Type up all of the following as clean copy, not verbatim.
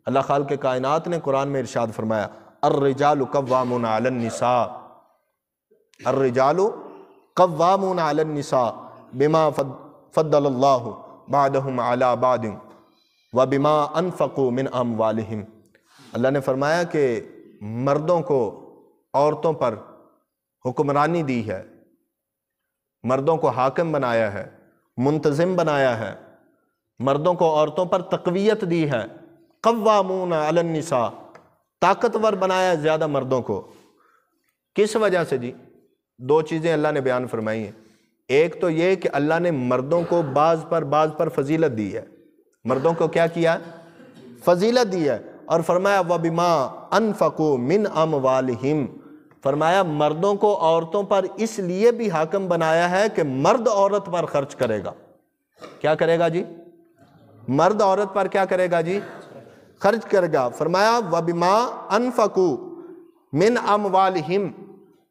اللہ خالق کائنات نے قرآن میں ارشاد فرمایا الرجال قوامون علی النساء، الرجال قوامون علی النساء بما فضل اللہ بعضهم علی بعض وبما انفقوا من اموالہم۔ اللہ نے فرمایا کہ مردوں کو عورتوں پر حکمرانی دی ہے، مردوں کو حاکم بنایا ہے، منتظم بنایا ہے، مردوں کو عورتوں پر تقویت دی ہے، قوامون علی النساء، طاقتور بنایا زیادہ مردوں کو۔ کس وجہ سے جی؟ دو چیزیں اللہ نے بیان فرمائی ہیں۔ ایک تو یہ کہ اللہ نے مردوں کو بعض پر فضیلت دی ہے، مردوں کو کیا کیا؟ فضیلت دی ہے، اور فرمایا وَبِمَا أَنفَقُوا مِنْ أَمْوَالِهِمْ، فرمایا مردوں کو عورتوں پر اس لیے بھی حاکم بنایا ہے کہ مرد عورت پر خرچ کرے گا۔ کیا کرے گا جی؟ مرد عورت پر کیا کرے گا جی؟ خرچ کرے گا۔ فرمایا وَبِمَا أَنفَقُوا مِنْ أَمْوَالِهِمْ،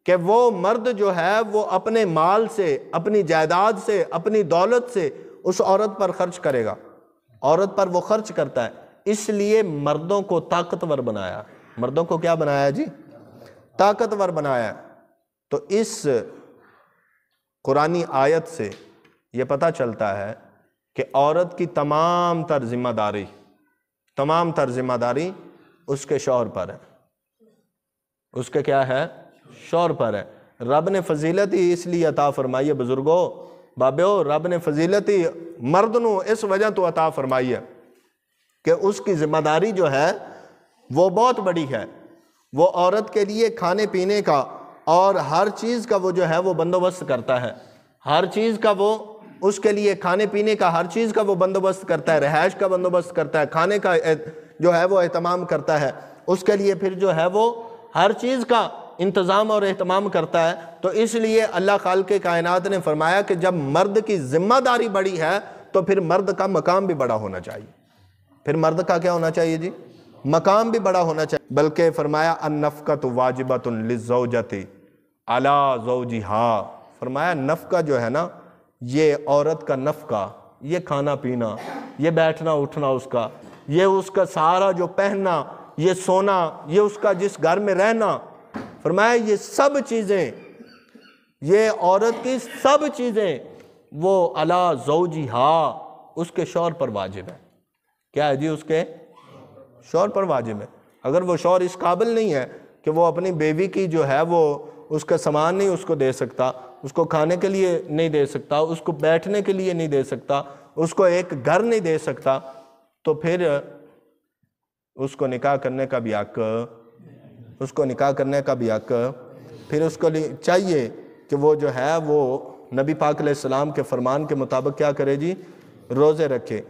کہ وہ مرد جو ہے وہ اپنے مال سے، اپنی جائیداد سے، اپنی دولت سے اس عورت پر خرچ کرے گا، عورت پر وہ خرچ کرتا ہے، اس لیے مردوں کو طاقتور بنایا۔ مردوں کو کیا بنایا جی؟ طاقتور بنایا۔ تو اس قرآنی آیت سے یہ پتہ چلتا ہے کہ عورت کی تمام تر ذمہ داری اس کے شوہر پر ہے، اس کے کیا ہے؟ شوہر پر ہے۔ رب نے فضیلت ہی اس لیے عطا فرمائی ہے، بزرگوں بابیو، رب نے فضیلت ہی مرد نو اس وجہ تو عطا فرمائی ہے کہ اس کی ذمہ داری جو ہے وہ بہت بڑی ہے۔ وہ عورت کے لیے کھانے پینے کا اور ہر چیز کا وہ جو ہے وہ بندوبست کرتا ہے، ہر چیز کا وہ اس کے لیے کھانے پینے کا ہر چیز کا وہ بندوبست کرتا ہے، رہائش کا بندوبست کرتا ہے، کھانے کا جو ہے وہ اہتمام کرتا ہے، اس کے لیے پھر جو ہے وہ ہر چیز کا انتظام اور اہتمام کرتا ہے۔ تو اس لیے اللہ خالق کائنات نے فرمایا کہ جب مرد کی ذمہ داری بڑی ہے تو پھر مرد کا مقام بھی بڑا ہونا چاہیے۔ پھر مرد کا کیا ہونا چاہیے جی؟ مقام بھی بڑا ہونا چاہیے۔ بلکہ فرمایا النفقۃ واجبۃ للزوجۃ علی زوجہا، فرمایا نفقہ جو ہے نا، یہ عورت کا نفقہ، یہ کھانا پینا، یہ بیٹھنا اٹھنا اس کا، یہ اس کا سارا جو پہننا، یہ سونا، یہ اس کا جس گھر میں رہنا، فرمایا یہ سب چیزیں، یہ عورت کی سب چیزیں وہ علی زوجہا، اس کے شوہر پر واجب ہے۔ کیا ہے جی؟ اس کے شوہر پر واجب ہے۔ اگر وہ شوہر اس قابل نہیں ہے کہ وہ اپنی بیوی کی جو ہے وہ اس کا سامان نہیں اس کو دے سکتا، اس کو کھانے کے لیے نہیں دے سکتا، اس کو بیٹھنے کے لیے نہیں دے سکتا، اس کو ایک گھر نہیں دے سکتا، تو پھر اس کو نکاح کرنے کا بھی حق، پھر اس کو چاہیے کہ وہ جو ہے وہ نبی پاک علیہ السلام کے فرمان کے مطابق کیا کرے جی؟ روزے رکھے۔